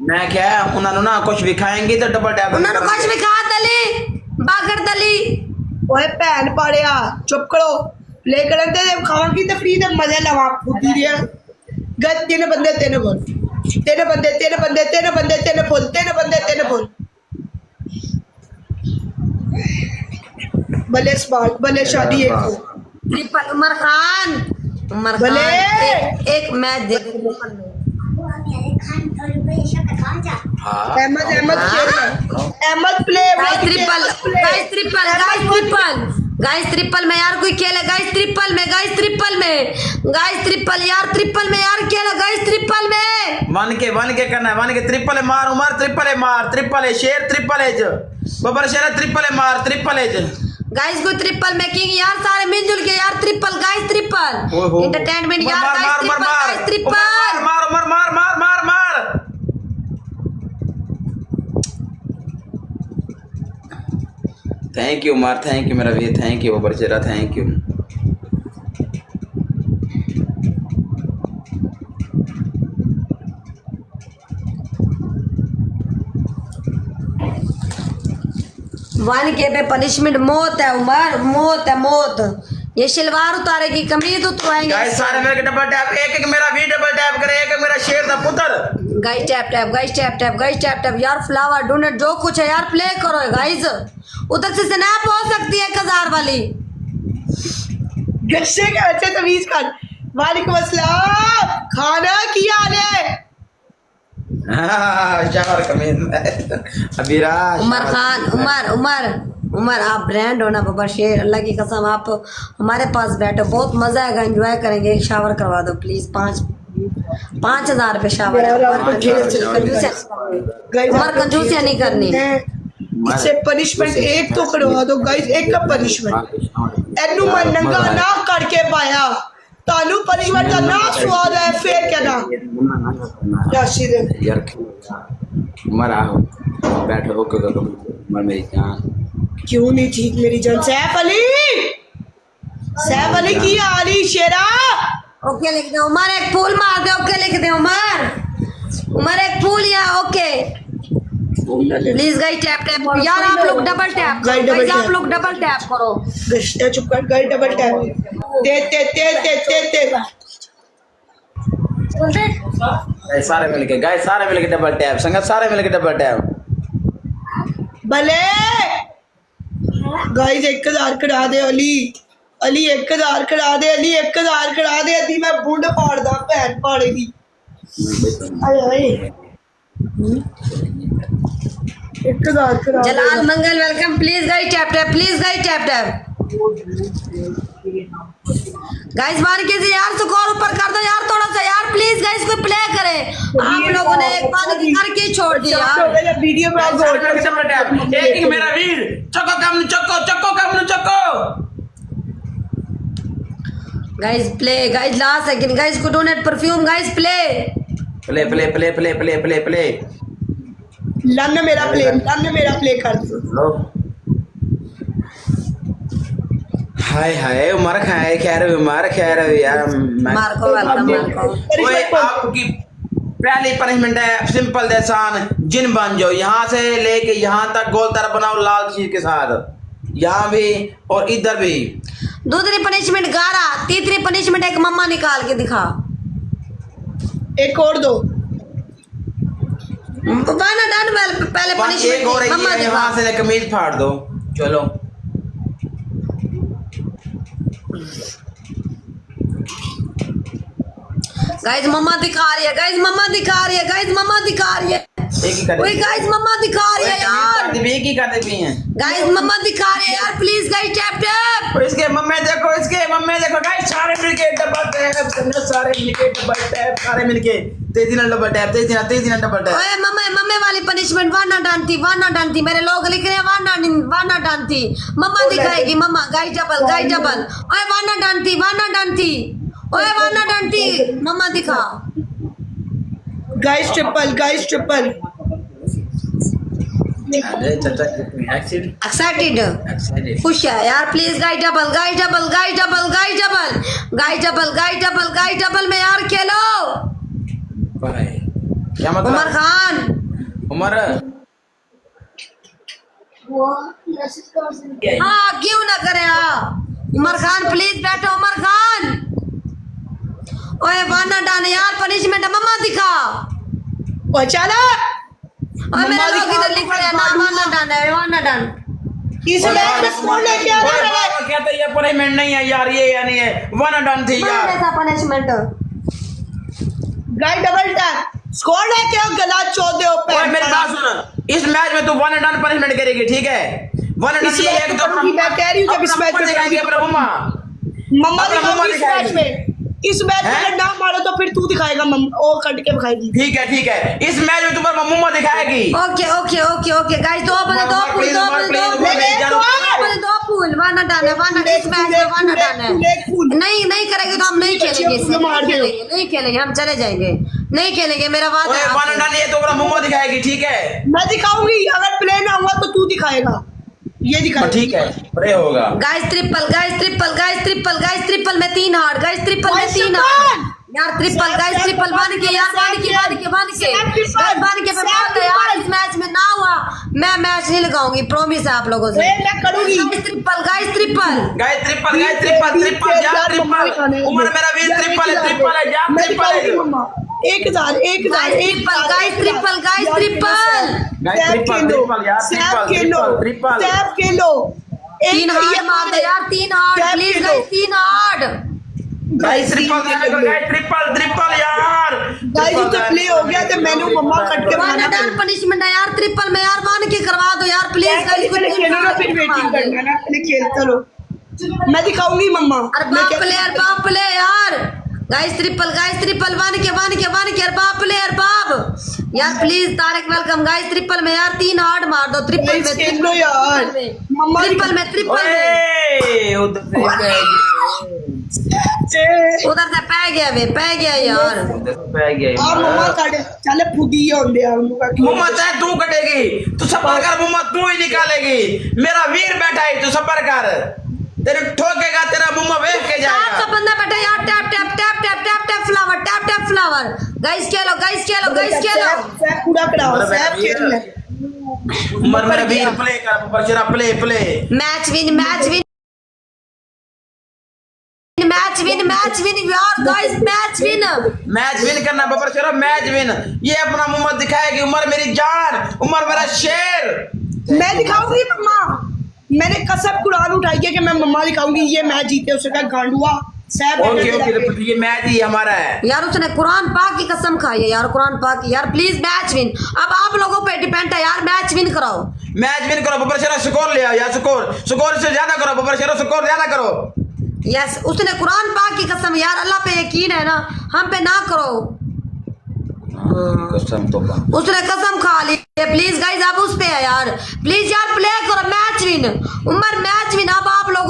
मैं क्या उन्होंने ना कुछ भी खाएंगे तो डबल टैप उन्होंने कुछ भी खा दली बागर दली ओए भैन पाड़िया चुप करो प्ले करन ते खावांगी ते फ्री दे मजे लवा खुदी दिया गद तीन बंदे तीन बोल तीन बंदे तीन बंदे तीन बंदे तीन बोल तीन बंदे तीन बोल भले स्मार्ट भले शादी एक हो ट्रिपल उमर खान भले एक मैच दे दे Ahmad Ahmad Ahmad play guys triple guys triple guys triple guys triple में यार कोई खेले गाइस ट्रिपल में गाइस ट्रिपल में गाइस ट्रिपल यार ट्रिपल में यार खेला गाइस ट्रिपल में वन के करना है वन के ट्रिपल है मार उमर ट्रिपल है शेर ट्रिपल है जो बबर शेर ट्रिपल है मार ट्रिपल है जो गाइस को ट्रिपल में किंग यार सारे मिलजुल के यार ट्रिपल गाइस ट्रिपल एंटरटेनमेंट यार गाइस ट्रिपल गाइस ट्रिपल मार उमर मार thank you Umar thank you मेरा वीर थैंक यू बबर शेरा थैंक यू वन के पे पनिशमेंट मौत है उमर मौत है मौत ये शलवार उतारेगी कमीज उतरवाएंगे गाइस सारे मेरे के डबल टैप एक मेरा वी डबल टैप करे एक मेरा शेर दा पुत्र guys tap tap guys tap tap guys tap tap यार फ्लावर डोनेट जो कुछ है यार प्ले करो गाइस उधर से स्नैप हो सकती है 1000 वाली गस्से के अच्छे तमीज कर वालेकुम अस्सलाम खाना किया ने शावर कमीज अबीराज उमर खान उमर आप ब्रांड हो ना बाबा शेर अल्लाह की कसम आप हमारे पास बैठो बहुत मजा आएगा एंजॉय करेंगे एक शावर करवा दो प्लीज 5,000 रुपये शावर उमर कंजूसियां नहीं करनी इससे पनिशमेंट एक तो करवा दो गाइस एक का पनिशमेंट एनु मैं नंगा ना करके पाया तालू पनिशमेंट का ना स्वाद है फिर क्या ना राशिद यार उमर आओ बैठो ओके उमर मेरी जान क्यों नहीं ठीक मेरी जान सैफ अली की आ रही शेरा ओके लिख दे उमर एक फूल मार दे ओके लिख दे उमर एक फूल या okay please guys tap tap यार आप लोग डबल टैप गाइस आप लोग डबल टैप करो गश्ते चुप कर गाइस डबल टैप ते सारे मिलके गाइस सारे मिलके डबल टैप संगत सारे मिलके डबल टैप भले गाइस 1000 करा दे अली 1000 करा दे अली 1000 करा दे अदी मैं बुंड फाड़दा भैन पाड़ेगी आए 1000 करा Jalal Mangal welcome please guys tap tap please guys tap tap guys मार के यार स्कोर ऊपर कर दो यार थोड़ा सा यार प्लीज गाइस कोई प्ले करे आप लोगों ने एक बार करके छोड़ दिया वीडियो में एक मेरा वीर चक्को guys play guys last second guys को डोनेट परफ्यूम गाइस प्ले लन मेरा प्ले कर दो हाय उमर खाए खैर यार मार को वेलकम मार को ओए आपकी पहली पनिशमेंट है सिंपल देसान जिन बन जाओ यहाँ से लेके यहाँ तक गोल तरफ बनाओ लाल चीज के साथ यहाँ भी और इधर भी दूसरी पनिशमेंट 11 तीसरी पनिशमेंट एक मम्मा निकाल के दिखा एक और दो वाना डन वेल पहले एक और पनिशमेंट मम्मा यहाँ दिखा से कमीज फाड़ दो चलो गाइस मम्मा दिखा रही है गाइस मम्मा दिखा रही है गाइस मम्मा दिखा रही है एक ही कर ओए गाइस मम्मा दिखा रही है यार एक ही कर देती हैं गाइस मम्मा दिखा रही है यार प्लीज गाइस टैप टैप और इसके मम्मी देखो गाइस सारे मिलके डबल टैप सारे मिलके तेजी ना डबल टैप तेजी ना डबल टैप ओए मम्मे वाली पनिशमेंट वाना डांती मेरे लोग लिख रहे हैं वाना डांती मम्मा दिखाएगी मम्मा गाइस डबल ओए वाना डांती ओए वाना डांती मम्मा दिखा गाइस ट्रिपल अरे चाचा एक्साइटेड खुश है यार प्लीज गाइस डबल में यार खेलो क्या उमर मतलब? खान उमर हाँ क्यों ना करे उमर खान प्लीज बैठो उमर खान। ओए वाना डान यार पनिशमेंट मम्मा दिखा। ओ चला ओए मेरे लोग इधर लिख रहे हैं ना वाना डान है वाना डान। इस मैच में स्कोर लेके आ रहा है। कहते ये पनिशमेंट नहीं है यार, ये या नहीं है, वन डन थी यार। ऐसा punishment guys double tap score लेके आओ, गला चोद दे ओए मेरी बात सुन, इस मैच में तू वन डन पनिशमेंट करेगी, ठीक है? वन डन ये एक तो मैं कह रही हूं जब इस मैच में दिखाएंगे अपना मम्मा मम्मा दिखाऊंगी इस मैच में। इस मैच में हैं? अगर ना मारो तो फिर तू दिखाएगा मम्मा, वो कट के दिखाएगी। ठीक है ठीक है, इस मैच में तुम्हारा मम्मा दिखाएगी। Okay okay okay okay guys दो फूल वाना डान है वाना इस मैच में वाना डान है। नहीं नहीं करेंगे तो हम नहीं खेलेंगे इससे, नहीं खेलेंगे हम चले जाएंगे, नहीं खेलेंगे मेरा वादा है वन डन ये तुम्हारा मम्मा दिखाएगी, ठीक है? मैं दिखाऊंगी, अगर प्ले ना हुआ तो तू दिखाएगा, ये दिखा। ठीक है प्रे होगा। Guys triple guys triple guys triple guys triple में 3 हार गाइस ट्रिपल में 3 हार यार ट्रिपल गाइस ट्रिपल बन के यार बन के मैं बोलता यार इस मैच में ना हुआ मैं मैच नहीं लगाऊंगी, प्रॉमिस है आप लोगों से। मैं करूंगी ट्रिपल गाइस ट्रिपल यार ट्रिपल उमर मेरा वीर ट्रिपल है यार, ट्रिपल है। 1000 triple guys triple guys triple tap खेलो 3 हार मार दो यार 3 हार प्लीज गाइस 3 हार गाइस ट्रिपल यार गाइस तो प्ले हो गया तो मैंने मम्मा कट के वाना डान पनिशमेंट है यार ट्रिपल में यार वन के करवा दो यार प्लीज गाइस पहले खेलो ना फिर वेटिंग करना ना, पहले खेल चलो मैं दिखाऊंगी मम्मा। अरे बाप प्ले यार गाइस ट्रिपल वन के बाप यार please Tarak welcome guys triple में यार 3 हार्ड मार दो ट्रिपल में खेल लो यार मम्मा ट्रिपल में उधर से पै गया यार मम्मा कट चले फुदी होंदे यार मम्मा चाहे तू कटेगी, तू सफर कर मम्मा, तू ही निकालेगी। मेरा वीर बैठा है, तू सफर कर, तेरे ठोकेगा तेरा मम्मा वेख के जाएगा। सब बंदा बैठा यार टैप फ्लावर गाइस खेलो पूरा कराओ सैफ खेल ले उमर मेरा वीर प्ले कर, बचरा प्ले मैच विन यार गाइस मैच विन करना बबर चलो मैच विन। ये अपना मम्मा दिखाएगी, उमर मेरी जान, उमर मेरा शेर। मैं दिखाऊंगी मम्मा, मैंने कसम कुरान उठाई है कि मैं मम्मा दिखाऊंगी ये मैच जीते। उसने कहा गांडुआ ओके तो ये मैच ही हमारा है यार, उसने कुरान पाक की कसम खाई है यार, कुरान पाक की यार। प्लीज मैच विन, अब आप लोगों पे डिपेंड है यार, मैच विन कराओ बबर शेरा, स्कोर ले आओ यार, स्कोर से ज्यादा करो बबर शेरा, स्कोर ज्यादा करो। यस उसने कुरान पाक की कसम यार, अल्लाह पे यकीन है ना, हम पे ना करो कसम तो उसने कसम खा ली। प्लीज गाइस अब उस पे है यार, प्लीज यार प्ले करो match win, Umar match win. अब आप लोग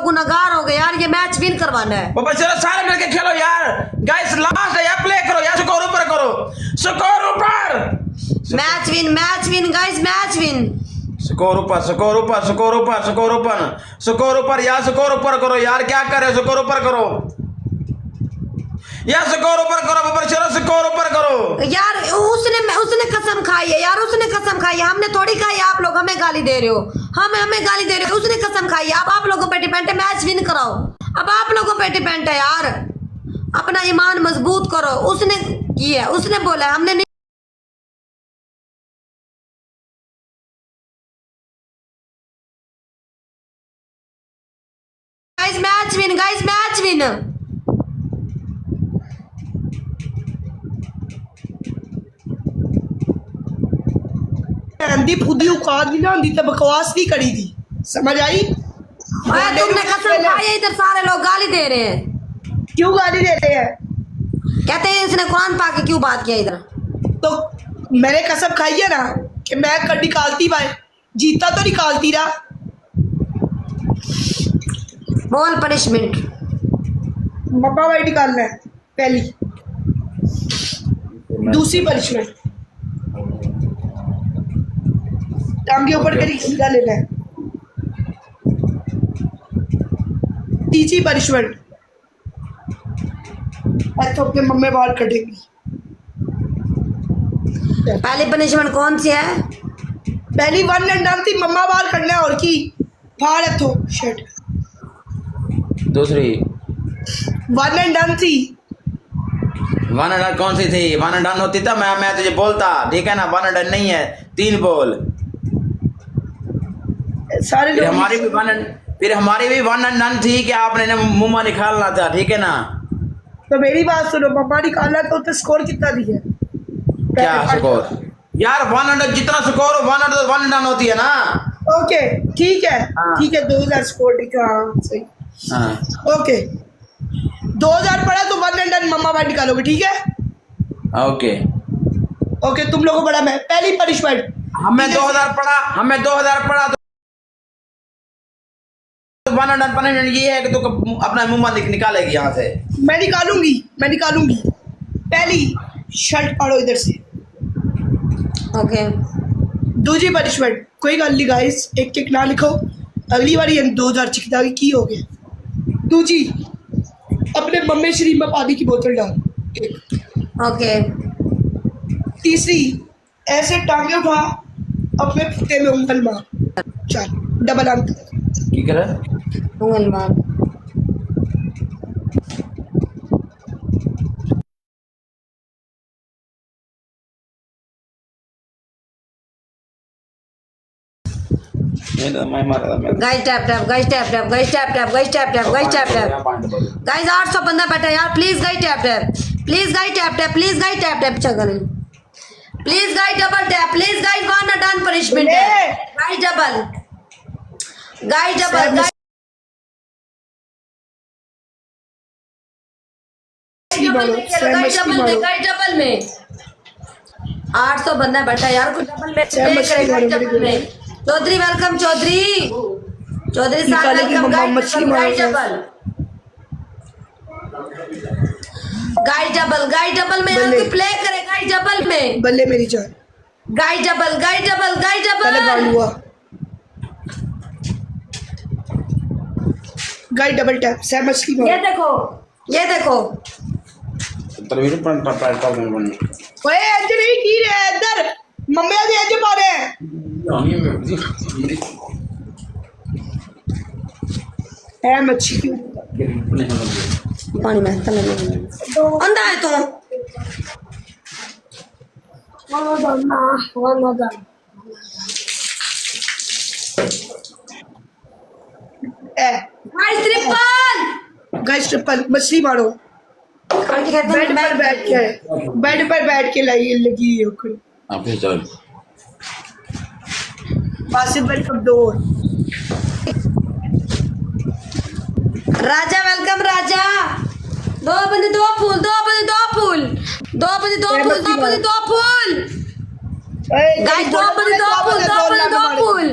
गुनहगार हो गए यार, ये मैच विन करवाना है। बबर शेरा सारे मिलके खेलो यार, गाइस लास्ट है यार, प्ले करो यार, स्कोर ऊपर करो, स्कोर ऊपर, match win guys, match win, score ऊपर यार, स्कोर ऊपर करो यार, क्या कर रहे हो, स्कोर ऊपर करो यार, स्कोर ऊपर करो बबर शेरा, स्कोर ऊपर करो यार। उसने कसम खाई है यार, उसने कसम खाई है, हमने थोड़ी खाई है। आप लोग हमें गाली दे रहे हो, हमें गाली दे रहे हो, उसने कसम खाई है। अब आप लोगों पे डिपेंड है, मैच विन कराओ, अब आप लोगों पे डिपेंड है यार, अपना ईमान मजबूत करो। उसने किया, उसने बोला, हमने नहीं। गाइस मैच विन आंधी फुदी औकात भी ना आंधी तो बकवास नहीं करी थी, समझ आई? तुमने कसम खाई है, इधर सारे लोग गाली दे रहे हैं। क्यों गाली दे रहे हैं? कहते हैं इसने कुरान पाक की क्यों बात किया इधर। तो मैंने कसम खाई है ना कि मैं कल निकालती भाई, जीता तो निकालती रहा। बोल पनिशमेंट मम्मा भाई निकालना है पहली, दूसरी पनिशमेंट टांगे ऊपर करी सीधा लेना है, तीसरी पनिशमेंट तो अपने मम्मी बाल कटेगी। पहली पनिशमेंट कौन सी है? पहली वन एंड डन थी, मम्मा बाहर करना है और की फाड़ है तो शिट। दूसरी वन एंड डन थी। वन एंड डन कौन सी थी? वन एंड डन होती तो मैं तुझे बोलता, ठीक है ना? वन एंड डन नहीं है, 3 बॉल। सारे फिर लोग हमारी भी वन एंड डन थी कि आपने ना मुम्मा निकालना था, ठीक है ना? तो मेरी बात सुनो, मम्मा निकालना तो स्कोर कितना दिया? क्या स्कोर यार? वन एंड जितना स्कोर हो वन एंड डन होती है ना। ओके ठीक है, हाँ। ठीक है 2000 स्कोर, ठीक है हाँ सही। हाँ ओके 2000 पड़ा तो वन एंड डन मम्मा बाहर निकालोगे, ठीक है? ओके। ओके तुम लोगों को बड़ा मैं पहली पनिशमेंट हमें 2000 पड़ा तो वन एंड डन पनिशमेंट ये है कि तू अपना मुम्मा निकालेगी यहाँ से। मैं निकालूंगी। पहली शर्ट पाड़ो इधर से। ओके दूसरी पनिशमेंट कोई गल नहीं गाइस, एक एक ना लिखो, अगली बारी हम 2000 चिकदा की हो गया। दूसरी अपने मम्मी शरीफ में पानी की बोतल डाल। ओके तीसरी ऐसे टांगे उठा, अपने फुटे में उंगल मार। चल डबल अंक। की करे? उंगल मार। गाइस टैप टैप गाइस 800 बंदा बैठा है यार, प्लीज गाइस टैप टैप चल please guys double tap, please guys one done punishment है गाइस डबल गाइस डबल में 800 बंदा बैठा है यार, कुछ डबल में चौधरी वेलकम चौधरी साहब वेलकम गाइस डबल में यार प्ले करे गाइस डबल में बल्ले मेरी जान। गाइस डबल पहले गाल हुआ। गाइस डबल टैप सैम मछली मारो। ये देखो ओए अंज नहीं की रे इधर मम्मी दे अंज मारे है मच्छी क्यों पानी में तले में अंधा है तू। गाइस ट्रिपल मछली मारो। बेड पर बैठ के लगी है उखड़ी। Basit welcome door. Raja welcome Raja. 2 बंदे 2 फूल गाइस 2 बंदे 2 फूल